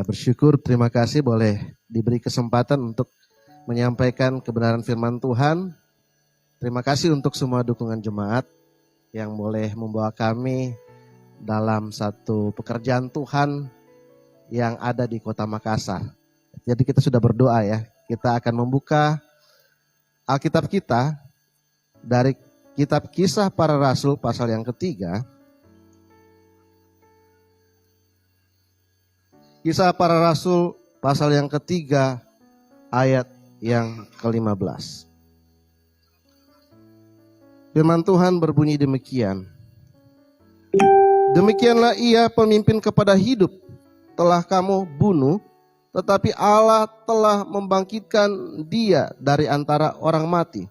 Bersyukur, terima kasih boleh diberi kesempatan untuk menyampaikan kebenaran firman Tuhan. Terima kasih untuk semua dukungan jemaat yang boleh membawa kami dalam satu pekerjaan Tuhan yang ada di Kota Makassar. Jadi kita sudah berdoa ya, kita akan membuka Alkitab kita dari kitab Kisah Para Rasul pasal yang ketiga. Kisah Para Rasul pasal yang ketiga ayat yang ke-15. Firman Tuhan berbunyi demikian. Demikianlah ia pemimpin kepada hidup telah kamu bunuh, tetapi Allah telah membangkitkan dia dari antara orang mati.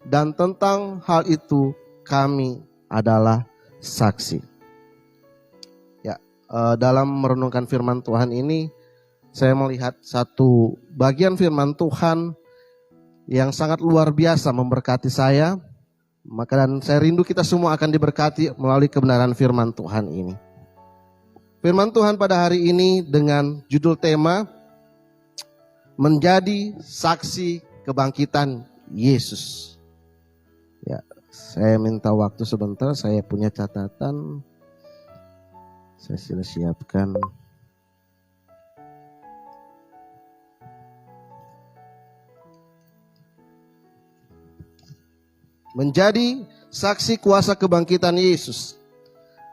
Dan tentang hal itu kami adalah saksi. Ya, dalam merenungkan firman Tuhan ini, saya melihat satu bagian firman Tuhan yang sangat luar biasa memberkati saya. Maka dan saya rindu kita semua akan diberkati melalui kebenaran firman Tuhan ini. Firman Tuhan pada hari ini dengan judul tema Menjadi Saksi Kebangkitan Yesus. Ya, saya minta waktu sebentar, saya punya catatan. Saya sudah siapkan. Menjadi saksi kuasa kebangkitan Yesus.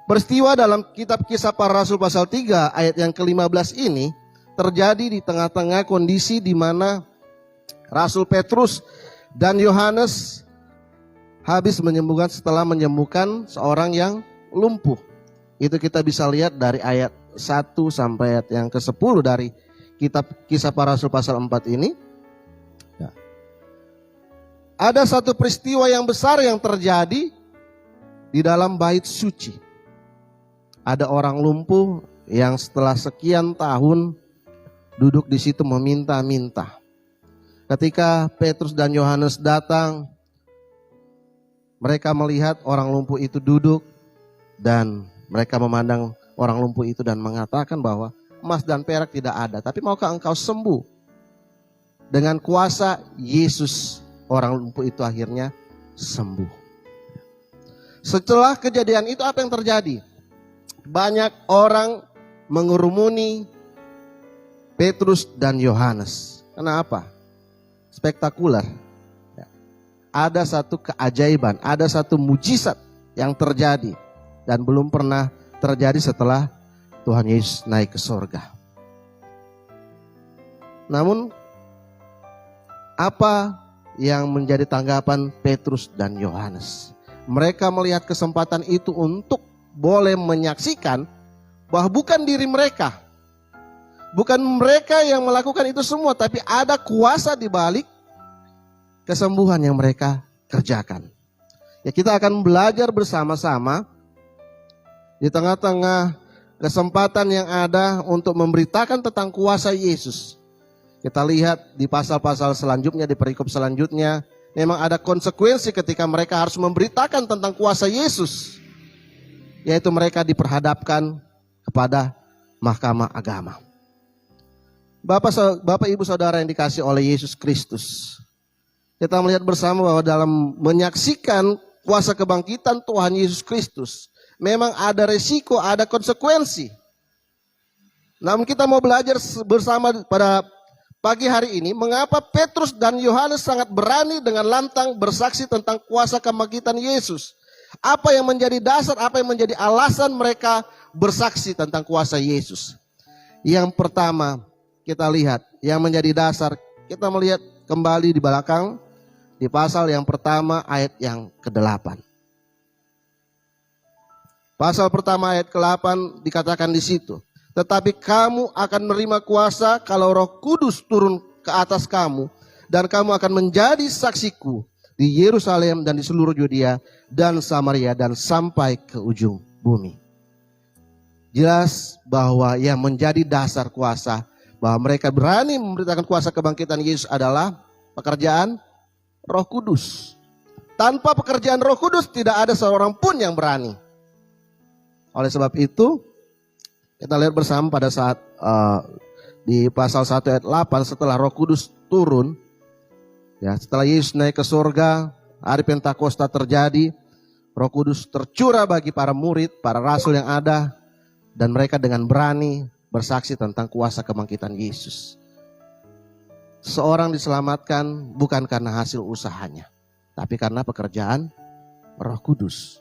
Peristiwa dalam kitab Kisah Para Rasul pasal 3 ayat yang ke-15 ini terjadi di tengah-tengah kondisi di mana Rasul Petrus dan Yohanes habis setelah menyembuhkan seorang yang lumpuh. Itu kita bisa lihat dari ayat 1 sampai ayat yang ke-10 dari kitab Kisah Para Rasul pasal 4 ini. Ada satu peristiwa yang besar yang terjadi di dalam bait suci. Ada orang lumpuh yang setelah sekian tahun duduk di situ meminta-minta. Ketika Petrus dan Yohanes datang, mereka melihat orang lumpuh itu duduk dan mereka memandang orang lumpuh itu dan mengatakan bahwa emas dan perak tidak ada, tapi maukah engkau sembuh? Dengan kuasa Yesus, orang lumpuh itu akhirnya sembuh. Setelah kejadian itu apa yang terjadi? Banyak orang mengurumuni Petrus dan Yohanes. Kenapa? Spektakuler. Ada satu keajaiban, ada satu mujizat yang terjadi dan belum pernah terjadi setelah Tuhan Yesus naik ke sorga. Namun apa yang menjadi tanggapan Petrus dan Yohanes? Mereka melihat kesempatan itu untuk boleh menyaksikan bahwa bukan diri mereka, bukan mereka yang melakukan itu semua, tapi ada kuasa di balik kesembuhan yang mereka kerjakan. Ya, kita akan belajar bersama-sama di tengah-tengah kesempatan yang ada untuk memberitakan tentang kuasa Yesus. Kita lihat di pasal-pasal selanjutnya, di perikop selanjutnya, memang ada konsekuensi ketika mereka harus memberitakan tentang kuasa Yesus. Yaitu mereka diperhadapkan kepada mahkamah agama. Bapak Ibu Saudara yang dikasihi oleh Yesus Kristus, kita melihat bersama bahwa dalam menyaksikan kuasa kebangkitan Tuhan Yesus Kristus, memang ada resiko, ada konsekuensi. Namun kita mau belajar bersama pada pagi hari ini, mengapa Petrus dan Yohanes sangat berani dengan lantang bersaksi tentang kuasa kebangkitan Yesus. Apa yang menjadi dasar, apa yang menjadi alasan mereka bersaksi tentang kuasa Yesus. Yang pertama kita lihat, yang menjadi dasar, kita melihat kembali di belakang, di pasal yang pertama ayat yang ke-8. Pasal pertama ayat ke-8 dikatakan di situ. Tetapi kamu akan menerima kuasa kalau Roh Kudus turun ke atas kamu. Dan kamu akan menjadi saksiku di Yerusalem dan di seluruh Yudea dan Samaria dan sampai ke ujung bumi. Jelas bahwa yang menjadi dasar kuasa, bahwa mereka berani memberitakan kuasa kebangkitan Yesus adalah pekerjaan Roh Kudus. Tanpa pekerjaan Roh Kudus tidak ada seorang pun yang berani. Oleh sebab itu, Kita lihat bersama pada saat di pasal 1 ayat 8, setelah Roh Kudus turun, ya, setelah Yesus naik ke surga, hari Pentakosta terjadi, Roh Kudus tercurah bagi para murid, para rasul yang ada, dan mereka dengan berani bersaksi tentang kuasa kebangkitan Yesus. Seorang diselamatkan bukan karena hasil usahanya, tapi karena pekerjaan Roh Kudus.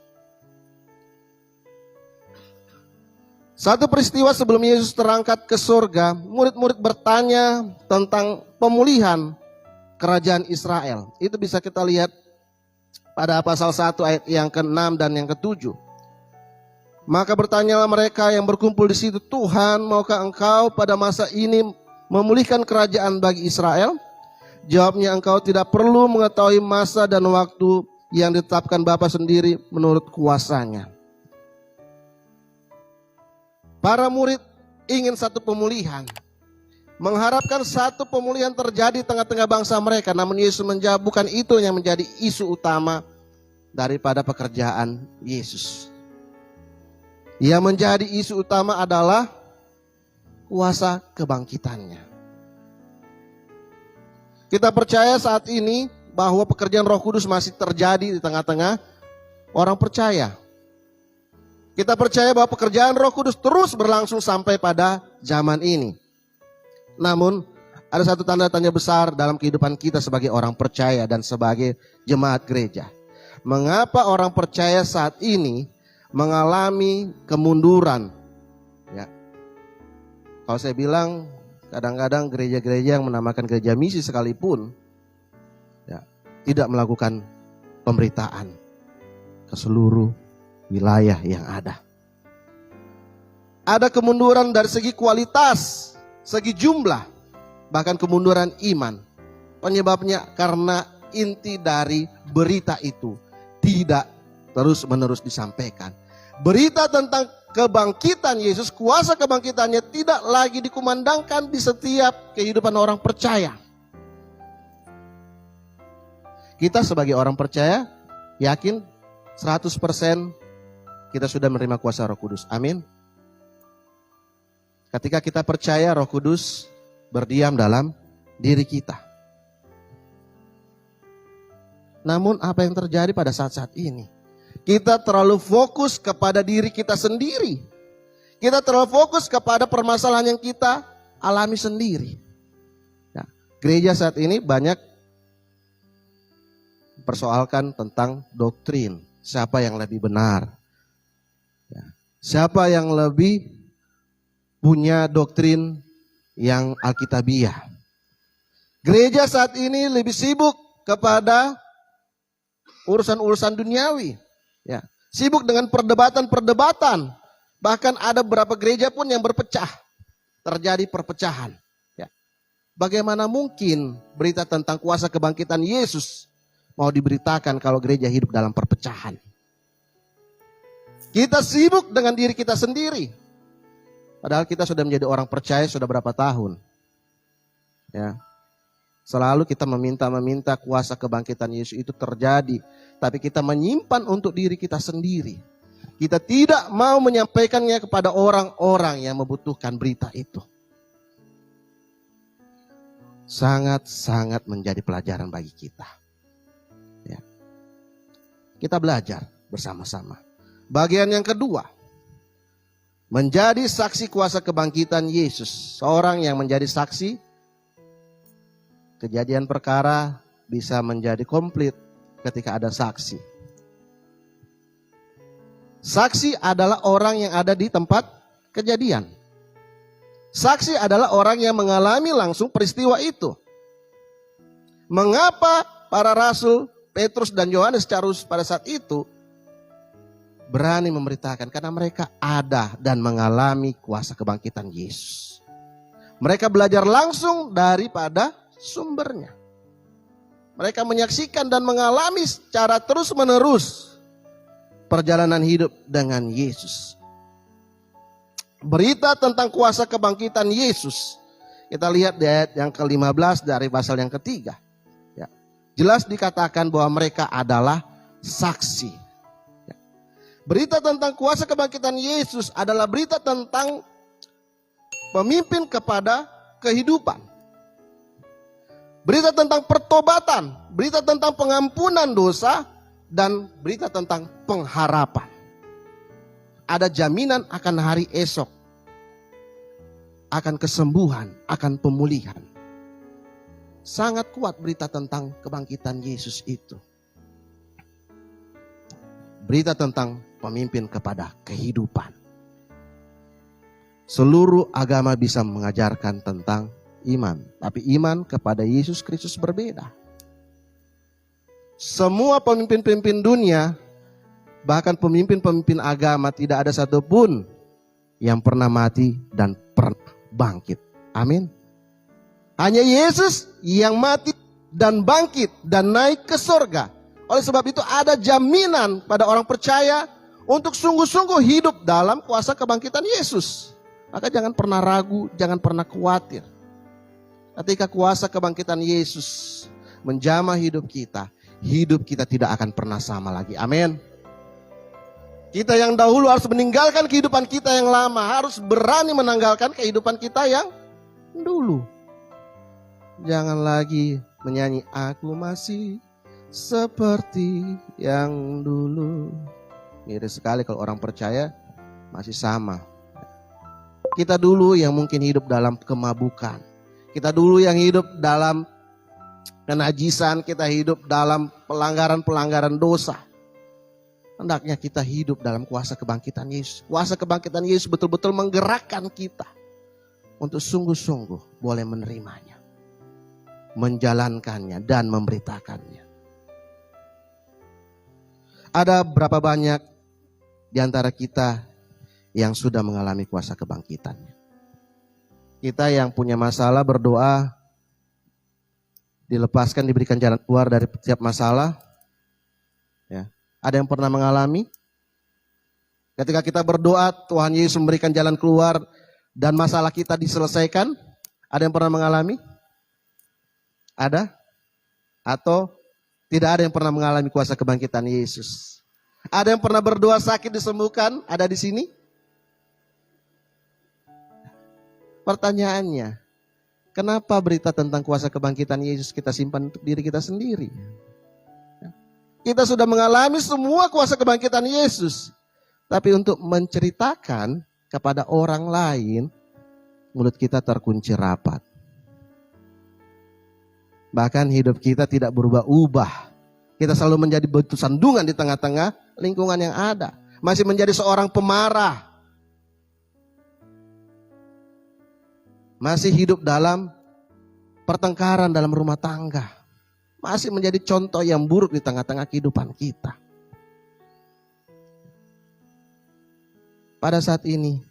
Satu peristiwa sebelum Yesus terangkat ke surga, murid-murid bertanya tentang pemulihan kerajaan Israel. Itu bisa kita lihat pada pasal 1 ayat yang ke-6 dan yang ke-7. Maka bertanyalah mereka yang berkumpul di situ, Tuhan, maukah engkau pada masa ini memulihkan kerajaan bagi Israel? Jawabnya, engkau tidak perlu mengetahui masa dan waktu yang ditetapkan Bapa sendiri menurut kuasanya. Para murid ingin satu pemulihan, mengharapkan satu pemulihan terjadi di tengah-tengah bangsa mereka. Namun Yesus menjawab, bukan itu yang menjadi isu utama daripada pekerjaan Yesus. Yang menjadi isu utama adalah kuasa kebangkitannya. Kita percaya saat ini bahwa pekerjaan Roh Kudus masih terjadi di tengah-tengah orang percaya. Kita percaya bahwa pekerjaan Roh Kudus terus berlangsung sampai pada zaman ini. Namun ada satu tanda tanya besar dalam kehidupan kita sebagai orang percaya dan sebagai jemaat gereja. Mengapa orang percaya saat ini mengalami kemunduran? Ya. Kalau saya bilang, kadang-kadang gereja-gereja yang menamakan gereja misi sekalipun, ya, tidak melakukan pemberitaan ke seluruh wilayah yang ada. Ada kemunduran dari segi kualitas, segi jumlah, bahkan kemunduran iman. Penyebabnya karena inti dari berita itu tidak terus-menerus disampaikan. Berita tentang kebangkitan Yesus, kuasa kebangkitannya tidak lagi dikumandangkan di setiap kehidupan orang percaya. Kita sebagai orang percaya yakin 100% kita sudah menerima kuasa Roh Kudus. Amin. Ketika kita percaya, Roh Kudus berdiam dalam diri kita. Namun apa yang terjadi pada saat-saat ini? Kita terlalu fokus kepada diri kita sendiri. Kita terlalu fokus kepada permasalahan yang kita alami sendiri. Ya, gereja saat ini banyak persoalkan tentang doktrin. Siapa yang lebih benar? Siapa yang lebih punya doktrin yang alkitabiah? Gereja saat ini lebih sibuk kepada urusan-urusan duniawi, ya, sibuk dengan perdebatan-perdebatan. Bahkan ada beberapa gereja pun yang berpecah, terjadi perpecahan. Ya. Bagaimana mungkin berita tentang kuasa kebangkitan Yesus mau diberitakan kalau gereja hidup dalam perpecahan? Kita sibuk dengan diri kita sendiri. Padahal kita sudah menjadi orang percaya sudah berapa tahun. Ya. Selalu kita meminta kuasa kebangkitan Yesus itu terjadi. Tapi kita menyimpan untuk diri kita sendiri. Kita tidak mau menyampaikannya kepada orang-orang yang membutuhkan berita itu. Sangat-sangat menjadi pelajaran bagi kita. Ya. Kita belajar bersama-sama. Bagian yang kedua, menjadi saksi kuasa kebangkitan Yesus. Seorang yang menjadi saksi, kejadian perkara bisa menjadi komplit ketika ada saksi. Saksi adalah orang yang ada di tempat kejadian. Saksi adalah orang yang mengalami langsung peristiwa itu. Mengapa para rasul Petrus dan Yohanes pada saat itu berani memberitakan? Karena mereka ada dan mengalami kuasa kebangkitan Yesus. Mereka belajar langsung daripada sumbernya. Mereka menyaksikan dan mengalami secara terus-menerus perjalanan hidup dengan Yesus. Berita tentang kuasa kebangkitan Yesus, kita lihat di ayat yang ke-15 dari pasal yang ketiga. Ya. Jelas dikatakan bahwa mereka adalah saksi. Berita tentang kuasa kebangkitan Yesus adalah berita tentang pemimpin kepada kehidupan. Berita tentang pertobatan, berita tentang pengampunan dosa, dan berita tentang pengharapan. Ada jaminan akan hari esok, akan kesembuhan, akan pemulihan. Sangat kuat berita tentang kebangkitan Yesus itu. Berita tentang pemimpin kepada kehidupan. Seluruh agama bisa mengajarkan tentang iman, tapi iman kepada Yesus Kristus berbeda. Semua pemimpin-pemimpin dunia, bahkan pemimpin-pemimpin agama, tidak ada satupun yang pernah mati dan pernah bangkit. Amin. Hanya Yesus yang mati dan bangkit dan naik ke surga. Oleh sebab itu ada jaminan pada orang percaya untuk sungguh-sungguh hidup dalam kuasa kebangkitan Yesus. Maka jangan pernah ragu, jangan pernah khawatir. Ketika kuasa kebangkitan Yesus menjamah hidup kita tidak akan pernah sama lagi. Amin. Kita yang dahulu harus meninggalkan kehidupan kita yang lama. Harus berani menanggalkan kehidupan kita yang dulu. Jangan lagi menyanyi, aku masih seperti yang dulu. Miris sekali kalau orang percaya masih sama. Kita dulu yang mungkin hidup dalam kemabukan. Kita dulu yang hidup dalam kenajisan, kita hidup dalam pelanggaran-pelanggaran dosa. Hendaknya kita hidup dalam kuasa kebangkitan Yesus. Kuasa kebangkitan Yesus betul-betul menggerakkan kita untuk sungguh-sungguh boleh menerimanya, menjalankannya dan memberitakannya. Ada berapa banyak di antara kita yang sudah mengalami kuasa kebangkitannya? Kita yang punya masalah berdoa, dilepaskan, diberikan jalan keluar dari setiap masalah. Ya. Ada yang pernah mengalami? Ketika kita berdoa, Tuhan Yesus memberikan jalan keluar dan masalah kita diselesaikan. Ada yang pernah mengalami? Ada? Atau tidak ada yang pernah mengalami kuasa kebangkitan Yesus? Ada yang pernah berdoa sakit disembuhkan? Ada di sini? Pertanyaannya, kenapa berita tentang kuasa kebangkitan Yesus kita simpan untuk diri kita sendiri? Kita sudah mengalami semua kuasa kebangkitan Yesus. Tapi untuk menceritakan kepada orang lain, mulut kita terkunci rapat. Bahkan hidup kita tidak berubah-ubah. Kita selalu menjadi batu sandungan di tengah-tengah lingkungan yang ada. Masih menjadi seorang pemarah. Masih hidup dalam pertengkaran dalam rumah tangga. Masih menjadi contoh yang buruk di tengah-tengah kehidupan kita. Pada saat ini,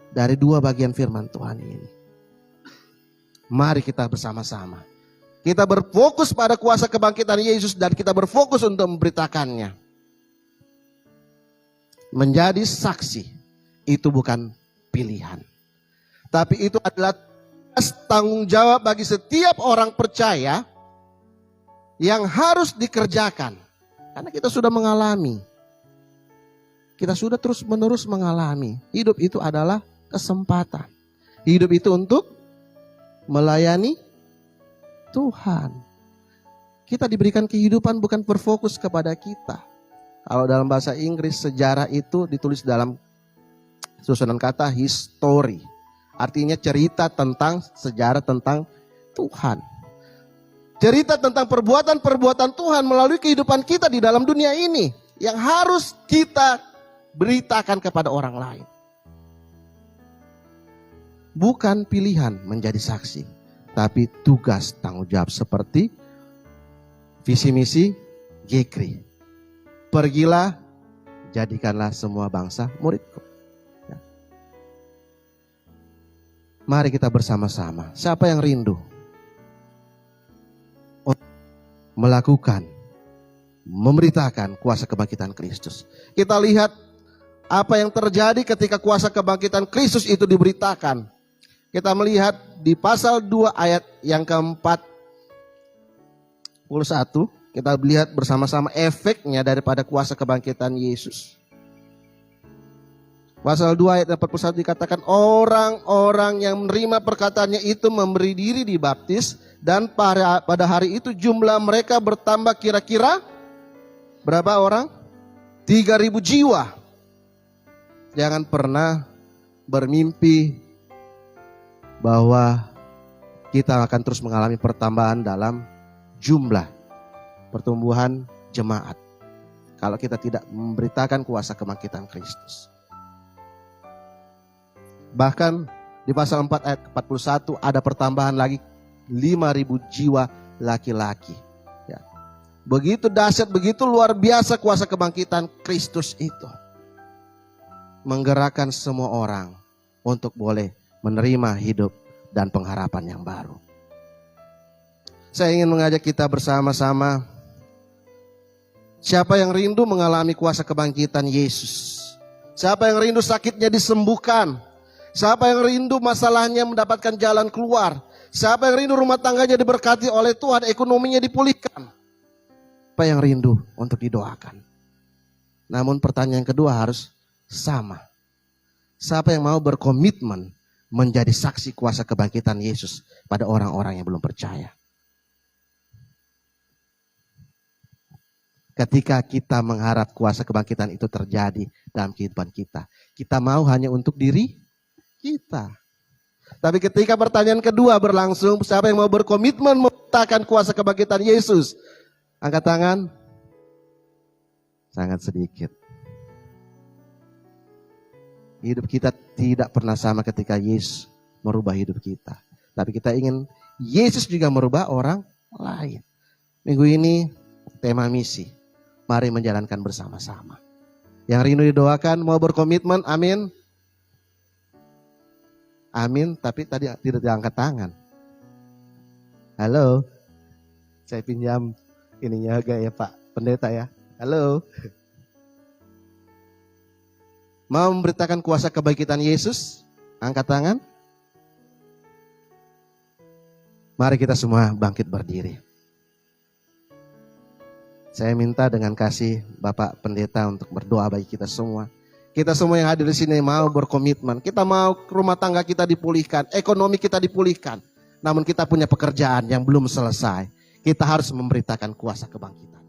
dari dua bagian firman Tuhan ini, mari kita bersama-sama. Kita berfokus pada kuasa kebangkitan Yesus dan kita berfokus untuk memberitakannya. Menjadi saksi, itu bukan pilihan. Tapi itu adalah tanggung jawab bagi setiap orang percaya yang harus dikerjakan. Karena kita sudah mengalami. Kita sudah terus-menerus mengalami. Hidup itu adalah kesempatan. Hidup itu untuk melayani Tuhan. Kita diberikan kehidupan bukan berfokus kepada kita. Kalau dalam bahasa Inggris sejarah itu ditulis dalam susunan kata history. Artinya cerita tentang sejarah tentang Tuhan. Cerita tentang perbuatan-perbuatan Tuhan melalui kehidupan kita di dalam dunia ini. Yang harus kita beritakan kepada orang lain. Bukan pilihan menjadi saksi. Tapi tugas tanggung jawab seperti visi misi GKRI. Pergilah, jadikanlah semua bangsa muridku. Ya. Mari kita bersama-sama. Siapa yang rindu melakukan, memberitakan kuasa kebangkitan Kristus? Kita lihat apa yang terjadi ketika kuasa kebangkitan Kristus itu diberitakan. Kita melihat di pasal 2 ayat yang ke-41. Kita lihat bersama-sama efeknya daripada kuasa kebangkitan Yesus. Pasal 2 ayat 41 dikatakan orang-orang yang menerima perkataannya itu memberi diri dibaptis. Dan pada hari itu jumlah mereka bertambah kira-kira berapa orang? 3.000 jiwa. Jangan pernah bermimpi bahwa kita akan terus mengalami pertambahan dalam jumlah pertumbuhan jemaat kalau kita tidak memberitakan kuasa kebangkitan Kristus. Bahkan di pasal 4 ayat 41 ada pertambahan lagi 5.000 jiwa laki-laki. Ya. Begitu dahsyat, begitu luar biasa kuasa kebangkitan Kristus itu. Menggerakkan semua orang untuk boleh menerima hidup dan pengharapan yang baru. Saya ingin mengajak kita bersama-sama. Siapa yang rindu mengalami kuasa kebangkitan Yesus? Siapa yang rindu sakitnya disembuhkan? Siapa yang rindu masalahnya mendapatkan jalan keluar? Siapa yang rindu rumah tangganya diberkati oleh Tuhan, ekonominya dipulihkan? Siapa yang rindu untuk didoakan? Namun pertanyaan kedua harus sama. Siapa yang mau berkomitmen menjadi saksi kuasa kebangkitan Yesus pada orang-orang yang belum percaya? Ketika kita mengharap kuasa kebangkitan itu terjadi dalam kehidupan kita, kita mau hanya untuk diri kita. Tapi ketika pertanyaan kedua berlangsung, siapa yang mau berkomitmen menyatakan kuasa kebangkitan Yesus? Angkat tangan. Sangat sedikit. Hidup kita tidak pernah sama ketika Yesus merubah hidup kita. Tapi kita ingin Yesus juga merubah orang lain. Minggu ini tema misi. Mari menjalankan bersama-sama. Yang rindu didoakan, mau berkomitmen, amin. Amin, tapi tadi tidak diangkat tangan. Halo, saya pinjam ininya agak ya Pak Pendeta ya. Halo. Mau memberitakan kuasa kebangkitan Yesus? Angkat tangan. Mari kita semua bangkit berdiri. Saya minta dengan kasih Bapak Pendeta untuk berdoa bagi kita semua. Kita semua yang hadir di sini mau berkomitmen. Kita mau rumah tangga kita dipulihkan, ekonomi kita dipulihkan. Namun kita punya pekerjaan yang belum selesai. Kita harus memberitakan kuasa kebangkitan.